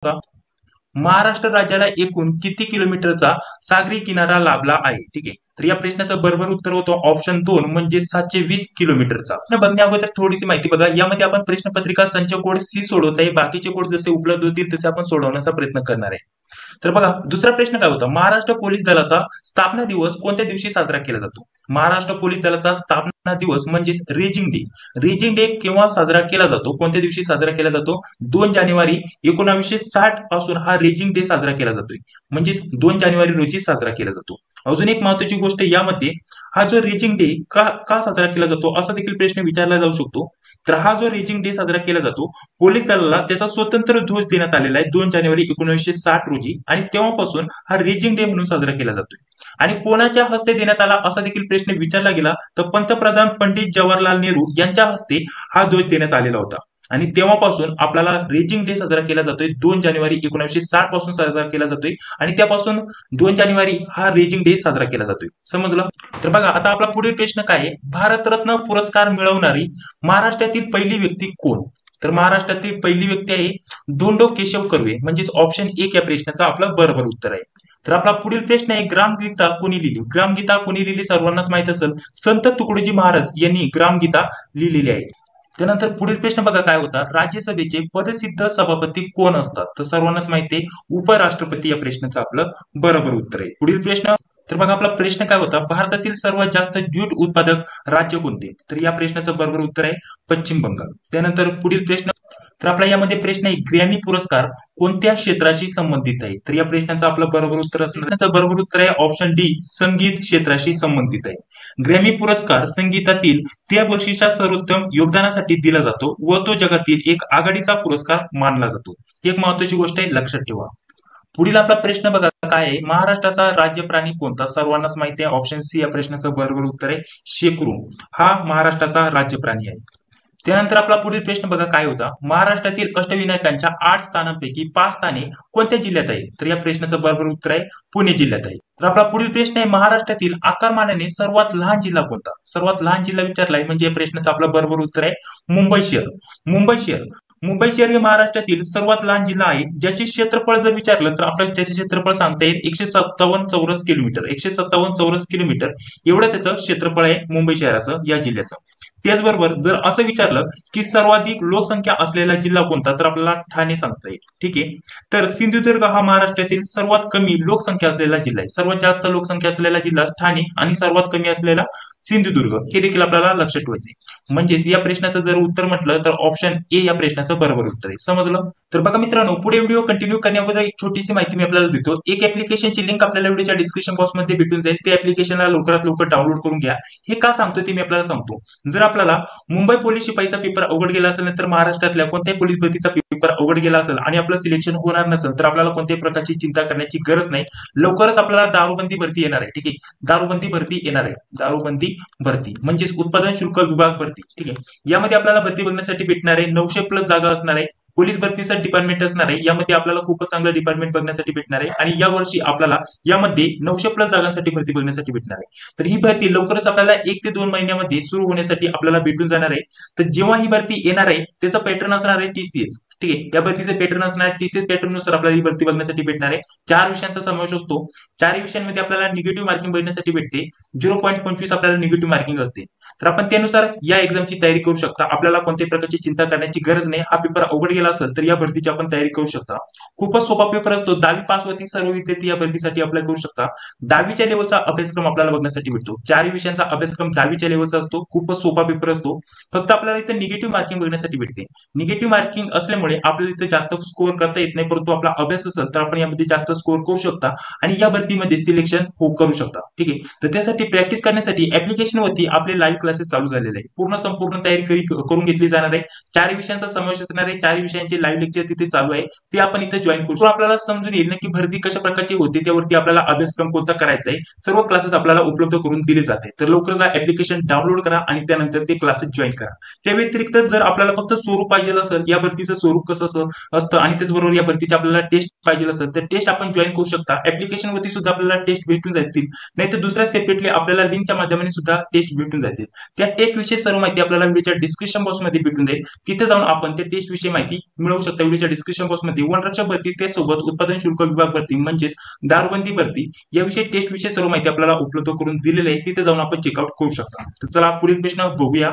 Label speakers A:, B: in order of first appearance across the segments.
A: होता, महाराष्ट्र राज्याला एकूण किती किलोमीटरचा सागरी किनारा लाभला आहे? ठीक आहे. तर या प्रश्नाचं बरोबर उत्तर होतं ऑप्शन 2 म्हणजे 720 किलोमीटरचा. बघण्या अगोदर थोडीशी माहिती बघा. यामध्ये आपण प्रश्नपत्रिका संच कोड सी सोडवत आहे. बाकीचे कोड जसे उपलब्ध होतील तसे आपण सोडवण्याचा प्रयत्न करणार आहे. तर बघा दुसरा प्रश्न काय होता, महाराष्ट्र पोलीस दलाचा स्थापना दिवस कोणत्या दिवशी साजरा केला जातो? महाराष्ट्र पोलीस दलाचा स्थापना दिवस म्हणजे रेजिंग डे. रेजिंग डे केव्हा साजरा केला जातो, कोणत्या दिवशी साजरा केला जातो? 2 जानेवारी 1960 पासून हा रेजिंग डे साजरा केला जातोय, म्हणजे 2 जानेवारी रोजी साजरा केला जातो. अजून एक महत्वाची गोष्ट यामध्ये, हा जो रेजिंग डे का का साजरा केला जातो असा देखील प्रश्न विचारला जाऊ शकतो. तर हा जो रेजिंग डे साजरा केला जातो, पोलीस दलाला त्याचा स्वतंत्र ध्वज देण्यात आलेला आहे 2 जानेवारी 1960 रोजी, आणि तेव्हापासून हा रेजिंग डे म्हणून साजरा केला जातोय. आणि कोणाच्या हस्ते देण्यात आला असा देखील प्रश्न विचारला गेला, तर पंतप्रधान पंडित जवाहरलाल नेहरू यांच्या हस्ते हा ध्वज देण्यात आलेला होता. आणि तेव्हापासून आपल्याला रेजिंग डे साजरा केला जातोय 2 जानेवारी 1960 पासून साजरा केला जातोय, आणि त्यापासून 2 जानेवारी हा रेजिंग डे साजरा केला जातोय. समजलं? तर बघा आता आपला पुढील प्रश्न काय आहे, भारतरत्न पुरस्कार मिळवणारी महाराष्ट्रातील पहिली व्यक्ती कोण? तर महाराष्ट्रातील पहिली व्यक्ती आहे धोंडो केशव कर्वे, म्हणजेच ऑप्शन 1 या प्रश्नाचं आपलं बरोबर उत्तर आहे. तर आपला पुढील प्रश्न आहे, ग्रामगीता कोणी लिहिली? ग्रामगीता कोणी लिहिली सर्वांनाच माहित असेल, संत तुकडोजी महाराज यांनी ग्रामगीता लिहिलेली आहे. त्यानंतर पुढील प्रश्न बघा काय होता, राज्यसभेचे पदसिद्ध सभापती कोण असतात? तर सर्वांनाच माहिती आहे उपराष्ट्रपती या प्रश्नाचं आपलं बरोबर उत्तर आहे. पुढील प्रश्न, तर बघा आपला प्रश्न काय होता, भारतातील सर्वात जास्त ज्यूट उत्पादक राज्य कोणते? तर या प्रश्नाचं बरोबर उत्तर आहे पश्चिम बंगाल. त्यानंतर पुढील प्रश्न, तर आपला यामध्ये प्रश्न आहे, ग्रॅमी पुरस्कार कोणत्या क्षेत्राशी संबंधित आहे? तर या प्रश्नाचं आपलं बरोबर उत्तर असण्याचं बरोबर उत्तर आहे ऑप्शन डी, संगीत क्षेत्राशी संबंधित आहे. ग्रॅमी पुरस्कार संगीतातील त्या वर्षीच्या सर्वोत्तम योगदानासाठी दिला जातो व तो जगातील एक आघाडीचा पुरस्कार मानला जातो. एक महत्वाची गोष्ट आहे, लक्षात ठेवा. पुढील आपला प्रश्न बघा काय आहे, महाराष्ट्राचा राज्य प्राणी कोणता? सर्वांनाच माहिती आहे ऑप्शन सी या प्रश्नाचं बरोबर उत्तर आहे शेकरू. हा महाराष्ट्राचा राज्य प्राणी आहे. त्यानंतर आपला पुढील प्रश्न बघा काय होता, महाराष्ट्रातील अष्टविनायकांच्या 8 स्थानांपैकी 5 स्थाने कोणत्या जिल्ह्यात आहे? तर या प्रश्नाचं बरोबर उत्तर आहे पुणे जिल्ह्यात आहे. तर आपला पुढील प्रश्न आहे, महाराष्ट्रातील आकारमानाने सर्वात लहान जिल्हा कोणता? सर्वात लहान जिल्हा विचारलाय, म्हणजे या प्रश्नाचं आपलं बरोबर उत्तर आहे मुंबई शहर. मुंबई शहर मुंबई शहर हे महाराष्ट्रातील सर्वात लहान जिल्हा आहे, ज्याचे क्षेत्रफळ जर विचारलं तर आपल्याला त्याचे क्षेत्रफळ सांगता येईल 157 चौरस किलोमीटर. 157 चौरस किलोमीटर एवढं त्याचं क्षेत्रफळ आहे मुंबई शहराचं, या जिल्ह्याचं. त्याचबरोबर जर असं विचारलं की सर्वाधिक लोकसंख्या असलेला जिल्हा कोणता, तर आपल्याला ठाणे सांगता येईल. ठीक आहे. तर सिंधुदुर्ग हा महाराष्ट्रातील सर्वात कमी लोकसंख्या असलेला जिल्हा आहे. सर्वात जास्त लोकसंख्या असलेला जिल्हा ठाणे आणि सर्वात कमी असलेला सिंधुदुर्ग, हे देखील आपल्याला लक्षात ठेवायचे. म्हणजेच या प्रश्नाचं जर उत्तर म्हटलं तर ऑप्शन ए या प्रश्नाचं बरोबर उत्तर आहे. समजलं? तर बघा मित्रांनो, पुढे व्हिडिओ कंटिन्यू करण्याअगोदर एक छोटीशी माहिती मी आपल्याला देतो. एक ऍप्लिकेशनची लिंक आपल्याला व्हिडिओच्या डिस्क्रिप्शन बॉक्समध्ये भेटून जाईल. त्या ऍप्लिकेशनला लवकरात लवकर डाउनलोड करून घ्या. हे का सांगतो ते मी आपल्याला सांगतो. जर आपल्याला मुंबई पोलीस शिपाईचा पेपर अवघड गेला असेल, तर महाराष्ट्रातल्या कोणत्याही पोलीस भरतीचा पेपर अवघड गेला असेल आणि आपलं सिलेक्शन होणार नसेल, तर आपल्याला कोणत्याही प्रकारची चिंता करण्याची गरज नाही. लवकरच आपल्याला दारूबंदी भरती येणार आहे. ठीक आहे, दारूबंदी भरती येणार आहे. दारूबंदी भरती म्हणजेच उत्पादन शुल्क विभाग भरती. ठीक आहे, यामध्ये आपल्याला भरती बघण्यासाठी भेटणार आहे 900+ जागा असणार आहे. पोलीस भरतीचं डिपार्टमेंट असणार आहे, यामध्ये आपल्याला खूपच चांगलं डिपार्टमेंट बघण्यासाठी भेटणार आहे. आणि या वर्षी आपल्याला यामध्ये 900+ जागांसाठी भरती बघण्यासाठी भेटणार आहे. तर ही भरती लवकरच आपल्याला 1 ते 2 महिन्यामध्ये सुरू होण्यासाठी आपल्याला भेटून जाणार आहे. तर जेव्हा ही भरती येणार आहे त्याचं पॅटर्न असणार आहे TCS. ठीक आहे, या भरतीचे पॅटर्न असणार TCS पॅटर्न नुसार आपल्याला ही भरती बघण्यासाठी भेटणार आहे. 4 विषयांचा समावेश असतो. 4 विषयांमध्ये आपल्याला निगेटिव्ह मार्किंग बघण्यासाठी भेटते. 0.25 आपल्याला निगेटिव्ह मार्किंग असते. तर आपण त्यानुसार या एक्झामची तयारी करू शकता. आपल्याला कोणत्याही प्रकारची चिंता करण्याची गरज नाही. हा पेपर अवघड गेला असेल तर या भरतीची आपण तयारी करू शकता. खूपच सोपा पेपर असतो. 10वी पास होती सर्व विद्यार्थी या भरतीसाठी अप्लाय करू शकता. 10वीच्या लेवलचा अभ्यासक्रम आपल्याला बघण्यासाठी भेटतो. 4 विषयांचा अभ्यासक्रम 10वीच्या लेवलचा असतो. खूपच सोपा पेपर असतो. फक्त आपल्याला इथे निगेटिव्ह मार्किंग बघण्यासाठी भेटते. निगेटिव्ह मार्किंग असल्यामुळे आपल्याला इथे जास्त स्कोअर करता येत नाही, परंतु आपला अभ्यास असेल तर आपण यामध्ये जास्त स्कोअर करू शकता आणि या भरतीमध्ये सिलेक्शन करू शकता. ठीक आहे, तर त्यासाठी प्रॅक्टिस करण्यासाठी ऍप्लिकेशन वरती आपले लाईव्ह क्लासेस चालू झालेले आहे. संपूर्ण तयारी करून घेतली जाणार आहे. 4 विषयांचा समावेश असणार आहे. 4 विषयांचे लाईव्ह लेक्चर तिथे चालू आहे, ते आपण इथे जॉईन करू. आपल्याला समजून येईल की भरती कशा प्रकारची होते, त्यावरती आपल्याला अभ्यासक्रम कोणता करायचा आहे. सर्व क्लासेस आपल्याला उपलब्ध करून दिले जाते. तर लवकरच ऍप्लिकेशन डाउनलोड करा आणि त्यानंतर ते क्लासेस जॉईन करा. त्या व्यतिरिक्त जर आपल्याला फक्त स्वरूप पाहिजे असेल, या भरतीचं स्वरूप कसं असतं आणि त्याचबरोबर या भरतीची आपल्याला टेस्ट पाहिजे असेल तर टेस्ट आपण जॉईन करू शकता. ऍप्लिकेशन वरती सुद्धा आपल्याला टेस्ट भेटून जातील, नाही तर दुसऱ्या सेपरेटली आपल्याला लिंकच्या माध्यमाने सुद्धा टेस्ट भेटून जातील. त्या टेस्ट विषयी सर्व माहिती आपल्याला व्हिडिओच्या डिस्क्रिप्शन बॉक्स मध्ये भेटून जाईल. तिथे जाऊन आपण त्या टेस्ट विषयी माहिती मिळवू शकता. व्हिडिओच्या डिस्क्रिप्शन बॉक्स मध्ये वनरक्षक भरती ते सोबत उत्पादन शुल्क विभाग भरती म्हणजेच दारूबंदी भरती याविषयी टेस्ट विषयी सर्व माहिती आपल्याला उपलब्ध करून दिलेली आहे. तिथे जाऊन आपण चेकआउट करू शकता. तर चला पुढील प्रश्न बघूया.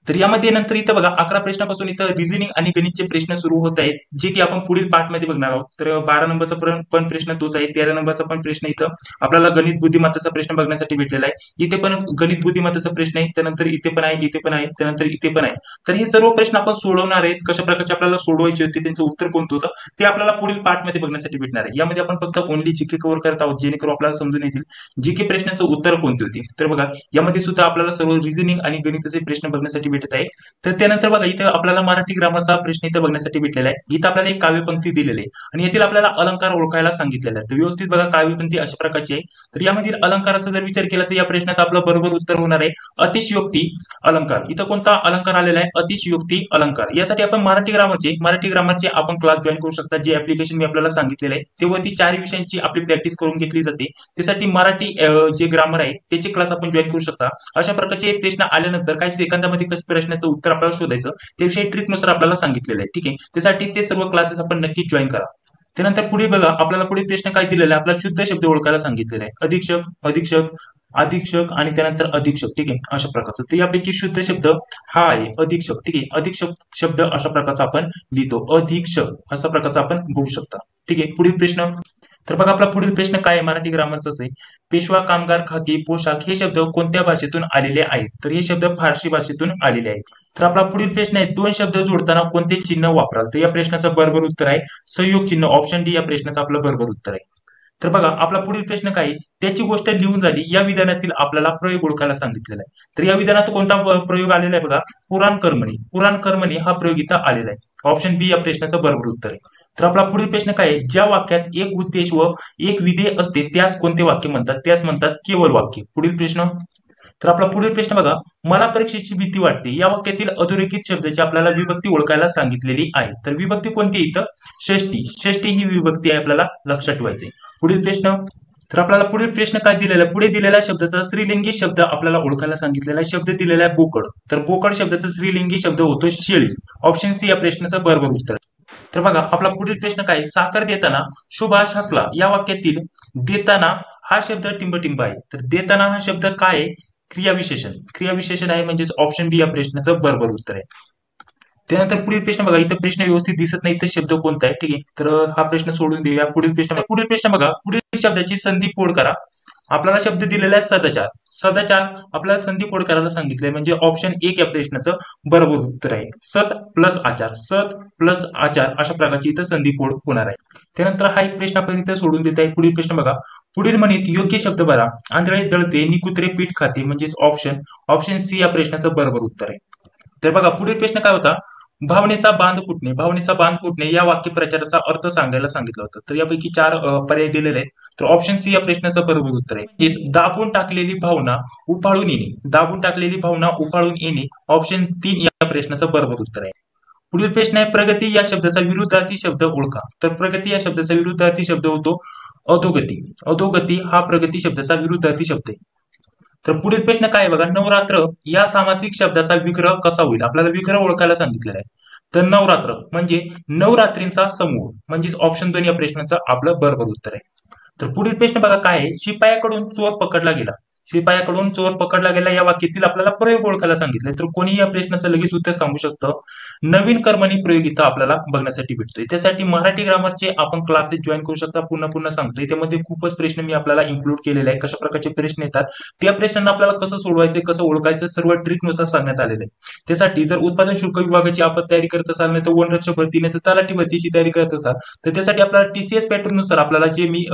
A: तर यामध्ये नंतर इथं बघा 11 प्रश्नापासून इथं रिझनिंग आणि गणितचे प्रश्न सुरू होत आहेत, जे की आपण पुढील पार्ट मध्ये बघणार आहोत. तर 12 नंबरचा पण प्रश्न तोच आहे. 13 नंबरचा पण प्रश्न इथं आपल्याला गणित बुद्धिमत्ताचा प्रश्न बघण्यासाठी भेटलेला आहे. इथे पण गणित बुद्धिमत्ताचा प्रश्न आहे, त्यानंतर इथे पण आहे, इथे पण आहे, त्यानंतर इथे पण आहे. तर हे सर्व प्रश्न आपण सोडवणार आहेत. कशा प्रकारचे आपल्याला सोडवायचे होते, त्यांचं उत्तर कोणतं होतं ते आपल्याला पुढील पार्ट मध्ये बघण्यासाठी भेटणार आहे. यामध्ये आपण फक्त ओनली जीके कव्हर करत आहोत, जेणेकरून आपल्याला समजून येतील जीके प्रश्नाचं उत्तर कोणते होते. तर बघा यामध्ये सुद्धा आपल्याला सर्व रिझनिंग आणि गणिताचे प्रश्न बघण्यासाठी भेटत आहे. तर त्यानंतर बघा इथे आपल्याला मराठी ग्रामरचा प्रश्न इथे बघण्यासाठी भेटलेला आहे. इथे आपल्याला एक काव्यपंक्ती दिलेली आहे आणि यातील आपल्याला अलंकार ओळखायला सांगितलेला आहे. तर व्यवस्थित बघा काव्यपंक्ती अशा प्रकारची आहे. तर यामधील अलंकाराचा जर विचार केला तर या प्रश्नात आपलं बरोबर उत्तर होणार आहे अतिशयोक्ती अलंकार. इथं कोणता अलंकार आलेला आहे? अतिशयोक्ती अलंकार. यासाठी आपण मराठी ग्रामरचे आपण क्लास जॉईन करू शकता. जे ऍप्लिकेशन मी आपल्याला सांगितलेलं आहे तेवढी 4 विषयांची आपली प्रॅक्टिस करून घेतली जाते. त्यासाठी मराठी जे ग्रामर आहे त्याचे क्लास आपण जॉईन करू शकता. अशा प्रकारचे प्रश्न आल्यानंतर काही सेकंदामध्ये कसं प्रश्नाचं उत्तर आपल्याला शोधायचं त्याविषयी ट्रिकनुसार आपल्याला सांगितलेलं आहे. ठीक आहे, त्यासाठी ते सर्व क्लासेस आपण नक्कीच जॉईन करा. त्यानंतर पुढे बघा आपल्याला पुढे प्रश्न काय दिलेला आहे? आपला शुद्ध शब्द ओळखायला सांगितलेला आहे. अधीक्षक, अधीक्षक, अधीक्षक आणि त्यानंतर अधीक्षक. ठीक आहे, अशा प्रकारचं. तर यापैकी शुद्ध शब्द हा आहे अधीक्षक. ठीक आहे, अधीक्षक शब्द अशा प्रकारचा आपण लिहितो. अधीक्षक अशा प्रकारचा आपण बघू शकता. ठीक आहे, पुढील प्रश्न. तर बघा आपला पुढील प्रश्न काय आहे? मराठी ग्रामरचाच आहे. पेशवा, कामगार, खाकी, पोशाख हे शब्द कोणत्या भाषेतून आलेले आहेत? तर हे शब्द फारसी भाषेतून आलेले आहेत. तर आपला पुढील प्रश्न आहे 2 शब्द जोडताना कोणते चिन्ह वापराल? तर या प्रश्नाचं बरोबर उत्तर आहे संयोग चिन्ह. ऑप्शन डी या प्रश्नाचं आपलं बरोबर उत्तर आहे. तर बघा आपला पुढील प्रश्न काय आहे? त्याची गोष्ट लिहून झाली या विधानातील आपल्याला प्रयोग ओळखायला सांगितलेला आहे. तर या विधानात कोणता प्रयोग आलेला आहे? बघा पुराण कर्मणी. पुराण कर्मणी हा प्रयोग इथं आलेला आहे. ऑप्शन बी या प्रश्नाचं बरोबर उत्तर आहे. तर आपला पुढील प्रश्न काय आहे? ज्या वाक्यात एक उद्देश व एक विधेय असते त्यास कोणते वाक्य म्हणतात? त्यास म्हणतात केवळ वाक्य. पुढील प्रश्न. तर आपला पुढील प्रश्न बघा मला परीक्षेची भीती वाटते या वाक्यातील अधोरेखित शब्दाची आपल्याला विभक्ती ओळखायला सांगितलेली आहे. तर विभक्ती कोणती इथं? षष्टी. षष्टी ही विभक्ती आहे, आपल्याला लक्षात ठेवायची. पुढील प्रश्न. तर आपल्याला पुढील प्रश्न काय दिलेला आहे? पुढे दिलेल्या शब्दाचा स्त्रीलिंगी शब्द आपल्याला ओळखायला सांगितलेला आहे. शब्द दिलेला आहे बोकड. तर बोकड शब्दाचा स्त्रीलिंगी शब्द होतो शेळी. ऑप्शन सी या प्रश्नाचं बरोबर उत्तर. तर बघा आपला पुढील प्रश्न काय? साखर देताना सुभाष हसला या वाक्यातील देताना हा शब्द टिंबटिंब आहे. तर देताना हा शब्द काय आहे? क्रियाविशेषण. क्रियाविशेषण आहे, म्हणजेच ऑप्शन बी या प्रश्नाचं बरोबर उत्तर आहे. त्यानंतर पुढील प्रश्न बघा इथं प्रश्न व्यवस्थित दिसत नाही तर शब्द कोणता आहे? ठीक आहे, तर हा प्रश्न सोडून देऊया. पुढील प्रश्न बघा पुढील शब्दाची संधी फोड करा. आपल्याला शब्द दिलेला आहे सदाचार. सदाचार आपल्याला संधी फोड करायला सांगितलंय, म्हणजे ऑप्शन 1 या प्रश्नाचं बरोबर उत्तर आहे. सत प्लस आचार, सत प्लस आचार अशा प्रकारची इथं संधी फोड होणार आहे. त्यानंतर हा एक प्रश्न आपण इथं सोडून देत आहे. पुढील प्रश्न बघा पुढील म्हणीत योग्य शब्द भरा. आंधळे दळते नि कुत्रे पीठ खाते, म्हणजेच ऑप्शन सी या प्रश्नाचं बरोबर उत्तर आहे. तर बघा पुढील प्रश्न काय होता? भावनेचा बांध फुटणे. भावनेचा बांध फुटणे या वाक्यप्रचाराचा अर्थ सांगायला सांगितलं होतं. तर यापैकी 4 पर्याय दिलेले आहेत. तर ऑप्शन सी या प्रश्नाचं बरोबर उत्तर आहे. दाबून टाकलेली भावना उफाळून येणे. दाबून टाकलेली भावना उफाळून येणे. ऑप्शन 3 या प्रश्नाचं बरोबर उत्तर आहे. पुढील प्रश्न आहे प्रगती या शब्दाचा विरुद्धार्थी शब्द ओळखा. तर प्रगती या शब्दाचा विरुद्धार्थी शब्द होतो अधोगती. अधोगती हा प्रगती शब्दाचा विरुद्धार्थी शब्द आहे. तर पुढील प्रश्न काय आहे बघा नवरात्र या सामासिक शब्दाचा विग्रह कसा होईल? आपल्याला विग्रह ओळखायला सांगितलेला आहे. तर नवरात्र म्हणजे नवरात्रींचा समूह, म्हणजेच ऑप्शन 2 या प्रश्नाचं आपलं बरोबर उत्तर आहे. तर पुढील प्रश्न बघा काय आहे? शिपायाकडून चोर पकडला गेला. शिपायाकडून चोर पकडला गेला या वाक्यातील आपल्याला प्रयोग ओळखायला सांगितले. तर कोणी या प्रश्नाचं लगेच उत्तर सांगू शकतं? नवीन कर्मणी प्रयोग इथं आपल्याला बघण्यासाठी भेटतोय. त्यासाठी मराठी ग्रामरचे आपण क्लासेस जॉईन करू शकता. पुन्हा सांगतोय त्यामध्ये खूपच प्रश्न मी आपल्याला इन्क्लूड केलेले आहे. कशा प्रकारचे प्रश्न येतात त्या प्रश्नांना आपल्याला कसं सोडवायचं, कसं ओळखायचं सर्व ट्रिकनुसार सांगण्यात आलेलं आहे. त्यासाठी जर उत्पादन शुल्क विभागाची आपण तयारी करत असाल, नाही तर वनरक्षक भरती, नाही तर तलाठी भरतीची तयारी करत असाल, तर त्यासाठी आपल्याला TCS पॅटर्न नुसार आपल्याला जे मी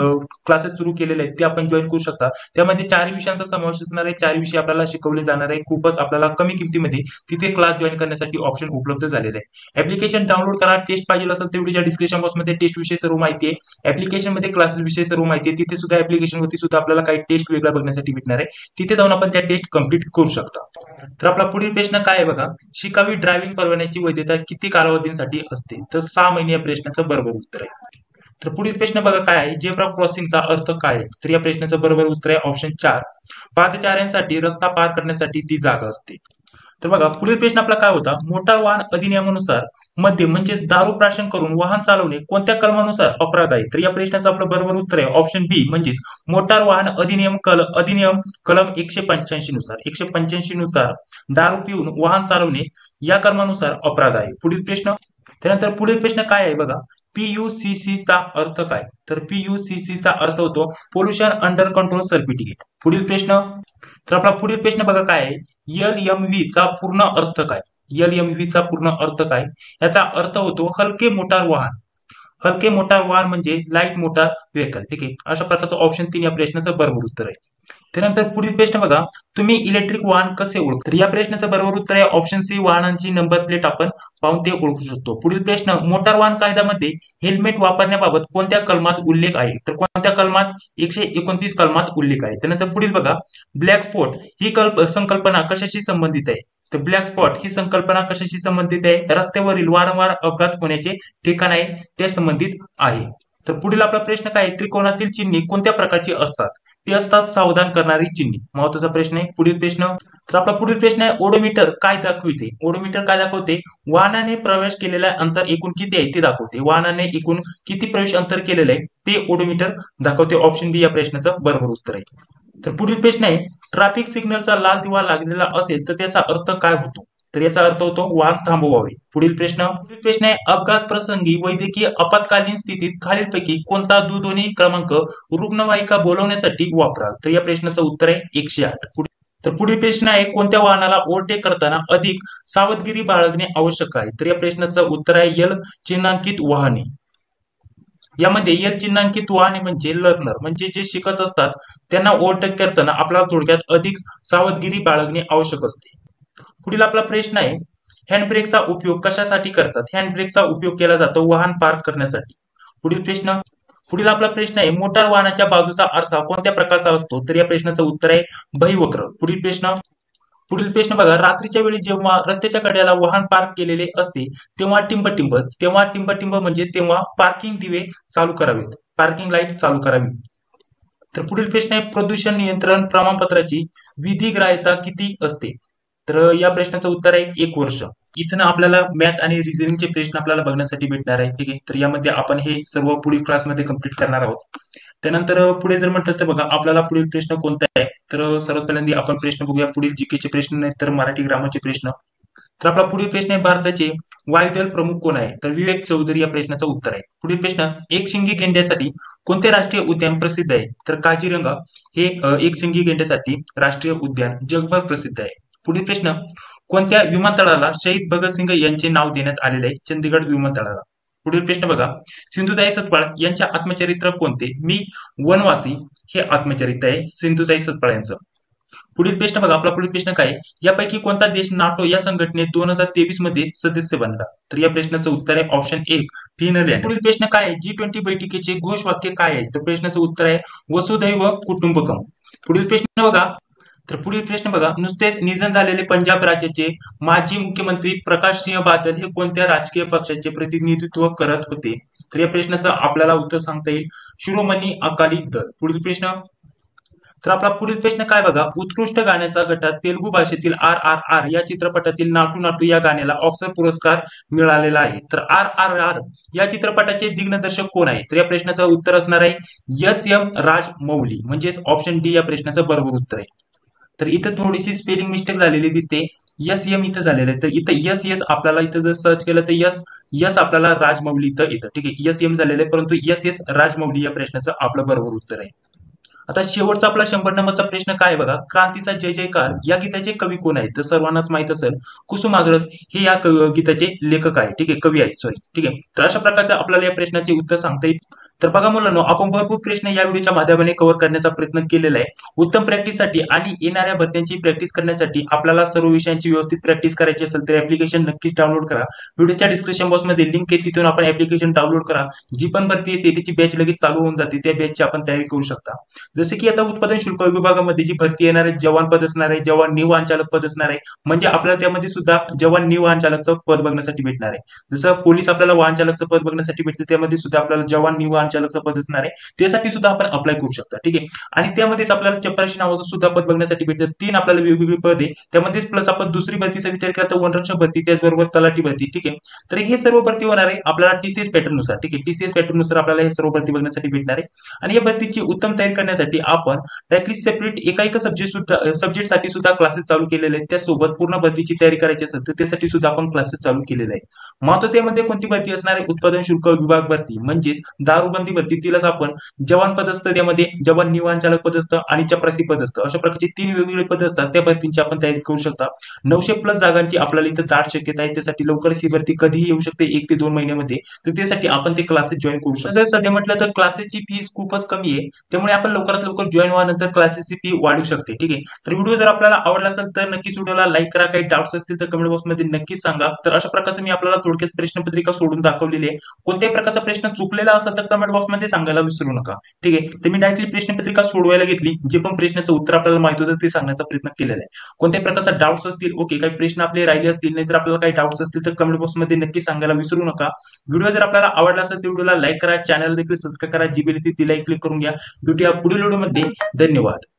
A: क्लासेस सुरू केलेले आहेत ते आपण जॉईन करू शकता. त्यामध्ये 4 विषयांचा समावेश असणार आहे. 4 विषय आपल्याला शिकवले जाणार आहे. खूपच आपल्याला कमी किमतीमध्ये तिथे क्लास जॉईन करण्यासाठी ऑप्शन उपलब्ध झालेले आहे. ऍप्लिकेशन डाउनलोड करा. टेस्ट पाहिजे असेल तेवढीच्या डिस्क्रिप्शन बॉक्स मध्ये टेस्ट विषयी सर्व माहिती आहे. ऍप्लिकेशन मध्ये क्लासेस विषयी सर्व माहिती आहे. तिथे सुद्धा ऍप्लिकेशन वरती सुद्धा आपल्याला काही टेस्ट वेगळा बघण्यासाठी भेटणार आहे. तिथे जाऊन आपण त्या टेस्ट कम्प्लीट करू शकता. तर आपला पुढील प्रश्न काय आहे बघा शिकावी ड्रायव्हिंग परवान्याची वैधता किती कालावधीसाठी असते? तर 6 महिने या प्रश्नाचं बरोबर उत्तर आहे. तर पुढील प्रश्न बघा काय आहे, जेब्रा क्रॉसिंगचा अर्थ काय आहे? तर या प्रश्नाचं बरोबर उत्तर आहे ऑप्शन 4, पादचाऱ्यांसाठी रस्ता पार करण्यासाठी ती जागा असते. तर बघा पुढील प्रश्न आपला काय होता, मोटार वाहन अधिनियमानुसार मध्ये म्हणजे दारू प्राशन करून वाहन चालवणे कोणत्या कलमानुसार अपराध आहे? तर या प्रश्नाचं आपलं बरोबर उत्तर आहे ऑप्शन बी म्हणजेच मोटार वाहन अधिनियम कलम 185 नुसार 185 नुसार दारू पिऊन वाहन चालवणे या कलमानुसार अपराध आहे. पुढील प्रश्न, त्यानंतर पुढील प्रश्न काय आहे बघा, PUCC चा अर्थ काय? तर PUCC चा अर्थ होतो पोल्युशन अंडर कंट्रोल सर्टिफिकेट. पुढील प्रश्न, तर आपला पुढील प्रश्न बघा काय आहे, LMV चा पूर्ण अर्थ काय? LMV चा पूर्ण अर्थ काय? याचा अर्थ होतो हलके मोटार वाहन. हलके मोटार वाहन म्हणजे लाईट मोटार व्हेकल. ठीक आहे, अशा प्रकारचं ऑप्शन 3 या प्रश्नाचं बरोबर उत्तर आहे. त्यानंतर पुढील प्रश्न बघा, तुम्ही इलेक्ट्रिक वाहन कसे ओळखता? तर या प्रश्नाचं बरोबर उत्तर आहे ऑप्शन सी, वाहनांची नंबर प्लेट आपण पाहून ते ओळखू शकतो. पुढील प्रश्न, मोटार वाहन कायद्यामध्ये हेल्मेट वापरण्याबाबत कोणत्या कलमात उल्लेख आहे? तर कोणत्या कलमात? 129 कलमात उल्लेख आहे. त्यानंतर पुढील बघा, ब्लॅक स्पॉट ही संकल्पना कशाशी संबंधित आहे? तर ब्लॅक स्पॉट ही संकल्पना कशाशी संबंधित आहे? रस्त्यावरील वारंवार अपघात होण्याचे ठिकाण आहे त्या संबंधित आहे. तर पुढील आपला प्रश्न काय आहे, त्रिकोणातील चिन्हे कोणत्या प्रकारची असतात? ते असतात सावधान करणारी चिन्हे. महत्वाचा प्रश्न आहे. पुढील प्रश्न, तर आपला पुढील प्रश्न आहे, ओडोमीटर काय दाखवते? ओडोमीटर काय दाखवते? वाहनाने प्रवेश केलेला अंतर एकूण किती आहे ते दाखवते. वाहनाने एकूण किती प्रवेश अंतर केलेलं आहे ते ओडोमीटर दाखवते. ऑप्शन बी या प्रश्नाचं बरोबर उत्तर आहे. तर पुढील प्रश्न आहे, ट्रॅफिक सिग्नलचा लाल दिवा लागलेला असेल तर त्याचा अर्थ काय होतो? तर याचा अर्थ होतो वाहन थांबवावे. पुढील प्रश्न आहे, अपघात प्रसंगी वैद्यकीय आपत्कालीन स्थितीत खालीलपैकी कोणता दूरध्वनी क्रमांक रुग्णवाहिका बोलवण्यासाठी वापराल? तर या प्रश्नाचं उत्तर आहे 108. तर पुढील प्रश्न आहे, कोणत्या वाहनाला ओव्हरटेक करताना अधिक सावधगिरी बाळगणे आवश्यक आहे? तर या प्रश्नाचं उत्तर आहे एल चिन्हांकित वाहने. यामध्ये एल चिन्हांकित वाहने म्हणजे लर्नर म्हणजे जे शिकत असतात त्यांना ओव्हरटेक करताना आपल्याला थोडक्यात अधिक सावधगिरी बाळगणे आवश्यक असते. पुढील आपला प्रश्न आहे, हँडब्रेकचा उपयोग कशासाठी करतात? हँडब्रेकचा उपयोग केला जातो वाहन पार्क करण्यासाठी. पुढील प्रश्न, पुढील आपला प्रश्न आहे, मोटार वाहनाच्या बाजूचा आरसा कोणत्या प्रकारचा असतो? तर या प्रश्नाचं उत्तर आहे बहिवक्र. पुढील प्रश्न बघा, रात्रीच्या वेळी जेव्हा रस्त्याच्या कड्याला वाहन पार्क केलेले असते तेव्हा टिंबटिंब म्हणजे तेव्हा पार्किंग दिवे चालू करावेत, पार्किंग लाईट चालू करावी. तर पुढील प्रश्न आहे, प्रदूषण नियंत्रण प्रमाणपत्राची विधिग्राह्यता किती असते? तर या प्रश्नाचं उत्तर आहे 1 वर्ष. इथं आपल्याला मॅथ आणि रिझनिंगचे प्रश्न आपल्याला बघण्यासाठी भेटणार आहे. ठीक आहे, तर यामध्ये आपण हे सर्व पुढील क्लासमध्ये कंप्लीट करणार आहोत. त्यानंतर पुढे जर म्हटलं तर बघा, आपल्याला पुढील प्रश्न कोणता आहे? तर सर्वात पहिल्यांदा आपण प्रश्न बघूया, पुढील जीकेचे प्रश्न नाही तर मराठी ग्रामरचे प्रश्न. तर आपला पुढील प्रश्न आहे, भारताचे वायुदल प्रमुख कोण आहे? तर विवेक चौधरी या प्रश्नाचं उत्तर आहे. पुढील प्रश्न, एकशिंगी गेंड्यासाठी कोणते राष्ट्रीय उद्यान प्रसिद्ध आहे? तर काझीरंगा हे एकशिंगी गेंड्यासाठी राष्ट्रीय उद्यान जगभर प्रसिद्ध आहे. पुढील प्रश्न, कोणत्या विमानतळाला शहीद भगतसिंग यांचे नाव देण्यात आलेले आहे? चंदीगड विमानतळाला. पुढील प्रश्न बघा, सिंधुताई सतपाळ यांच्या आत्मचरित्र कोणते? मी वनवासी हे आत्मचरित्र आहे सिंधुताई सतपाळ यांचं. पुढील प्रश्न बघा, आपला पुढील प्रश्न काय, यापैकी कोणता देश नाटो या संघटनेत 2023 मध्ये सदस्य बनला? तर या प्रश्नाचं उत्तर आहे ऑप्शन 1 फिनलँड. पुढील प्रश्न काय, G20 बैठकीचे घोषवाक्य काय आहे? तर प्रश्नाचं उत्तर आहे वसुधैव कुटुंबकम. पुढील प्रश्न बघा, तर पुढील प्रश्न बघा, नुकतेच निधन झालेले पंजाब राज्याचे माजी मुख्यमंत्री प्रकाश सिंह बादल हे कोणत्या राजकीय पक्षाचे प्रतिनिधित्व करत होते? तर या प्रश्नाचं आपल्याला उत्तर सांगता येईल शिरोमणी अकाली दल. पुढील प्रश्न, तर आपला पुढील प्रश्न काय बघा, उत्कृष्ट गाण्याचा गटात तेलुगू भाषेतील RRR या चित्रपटातील नाटू नाटू या गाण्याला ऑस्कर पुरस्कार मिळालेला आहे. तर RRR या चित्रपटाचे दिग्दर्शक कोण आहे? तर या प्रश्नाचं उत्तर असणार आहे SM राजमौली म्हणजेच ऑप्शन डी या प्रश्नाचं बरोबर उत्तर आहे. तर इथं थोडीशी स्पेलिंग मिस्टेक झालेली दिसते, SM इथं झालेलं आहे. तर इथं यस आपल्याला इथं जर सर्च केलं तर यस आपल्याला राजमौली इथं येतं. ठीक आहे, SM झालेलं आहे परंतु SS राजमौली या प्रश्नाचं आपलं बरोबर उत्तर आहे. आता शेवटचा आपला 100 नंबरचा प्रश्न काय बघा, क्रांतीचा जय जयकार या गीताचे कवी कोण आहेत? तर सर्वांनाच माहित असेल कुसुमाग्रज हे या गीताचे लेखक आहे. ठीक आहे, कवी आहेत सॉरी. ठीक आहे, तर अशा प्रकारचं आपल्याला या प्रश्नाचे उत्तर सांगता येईल. तर बघा मुलांनो, आपण भरपूर प्रश्न या व्हिडिओच्या माध्यमाने कव्हर करण्याचा प्रयत्न केलेला आहे. उत्तम प्रॅक्टिससाठी आणि येणाऱ्या भरत्यांची प्रॅक्टिस करण्यासाठी आपल्याला सर्व विषयांची व्यवस्थित प्रॅक्टिस करायची असेल तर ऍप्लिकेशन नक्कीच डाउनलोड करा. व्हिडिओच्या डिस्क्रिप्शन बॉक्समध्ये लिंक आहे, तिथून आपण ऍप्लिकेशन डाउनलोड करा. जी पण भरती येते त्याची बॅच लगेच चालू होऊन जाते, त्या बॅचची आपण तयारी करू शकता. जसे की आता उत्पादन शुल्क विभागामध्ये जी भरती येणार आहे, जवान पद असणार आहे, जवान निवाहन वाहन चालक पद असणार आहे. म्हणजे आपल्याला त्यामध्ये सुद्धा जवान निवाहन वाहन चालकचं पद बघण्यासाठी भेटणार आहे. जसं पोलीस आपल्याला वाहन चालकचं पद बघण्यासाठी भेटते, त्यामध्ये सुद्धा आपल्याला जवान निवाहन वाहन वाहनचालकचं पद असणार आहे, त्यासाठी सुद्धा आपण अप्लाय करू शकता. ठीक आहे. आणि त्यामध्येच आपल्याला चपराशी नावाचं सुद्धा पद बघण्यासाठी भेटतं. 3 आपल्याला वेगवेगळी पद आहे. त्यामध्येच प्लस आपण दुसरी भरतीचा विचार केला तर वनरक्षक भरती, त्याचबरोबर तलाठी भरती. ठीक आहे. तर हे सर्व भरती होणार आहे आपल्याला टीसीएस पॅटर्न नुसार. ठीक आहे. टीसीएस पॅटर्न नुसार आपल्याला हे सर्व भरती बघण्यासाठी भेटणार आहे. आणि या भरतीची उत्तम तयारी करण्यासाठी आपण डायरेक्टली सेपरेट एका सब्जेक्टसाठी सुद्धा क्लासेस चालू केलेले आहेत. त्यासोबत पूर्ण भरतीची तयारी करायची असेल तर त्यासाठी सुद्धा आपण क्लासेस चालू केलेले आहेत. महत्त्वाचं यामध्ये कोणती भरती असणार आहे? उत्पादन शुल्क विभाग भरती, म्हणजेच दारूबंदी भरती. तिलाच आपण जवान पद असतं, त्यामध्ये जवान निवाहन चालक पद असतं आणि चपरासी पद असतं. अशा प्रकारची 3 वेगवेगळे पद असतात. त्या भरतींची आपण तयारी करू शकता. 900 प्लस जागांची आपल्याला इथं दाट शक्यता आहे. त्यासाठी लवकरच ही भरती कधीही येऊ शकते, 1 ते 2 महिन्यामध्ये. तर त्यासाठी आपण ते क्लासेस जॉईन करू शकतो. जर सध्या म्हटलं तर क्लासेसची फीस खूपच कमी आहे, त्यामुळे आपण लवकरात लवकर जॉईन व्हानंतर क्लासेसची फी वाढू शकते. ठीक आहे. तर व्हिडिओ जर आपल्याला आवडला असेल तर नक्कीच व्हिडिओला लाईक करा. काही डाऊट्स असतील तर कमेंट बॉक्समध्ये नक्कीच सांगा. तर अशा प्रकारचे मी आपल्याला थोडक्यात प्रश्नपत्रिका सोडून दाखवलेली आहे. कोणत्याही प्रकारचा प्रश्न चुकलेला असेल तर कमेंट बॉक्समध्ये सांगायला विसरू नका. ठीक आहे. तर मी डायरेक्टली प्रश्नपत्रिका सोडवायला घेतली, जे पण प्रश्नाचं उत्तर आपल्याला माहित होतं ते सांगण्याचा प्रयत्न केलेला आहे. कोणत्याही प्रकारचा डाऊट्स असतील, ओके, काही प्रश्न आपले राहिले असतील, नाहीतर आपल्याला काही डाऊट्स असतील तर कमेंट बॉक्समध्ये नक्की सांगायला विसरू नका. व्हिडिओ जर आपल्याला आवडला असेल तर व्हिडिओला लाईक करा, चॅनल देखील सबस्क्राईब करा, जी बेल तिलाही क्लिक करून घ्या. भेटूया पुढील व्हिडिओमध्ये. धन्यवाद.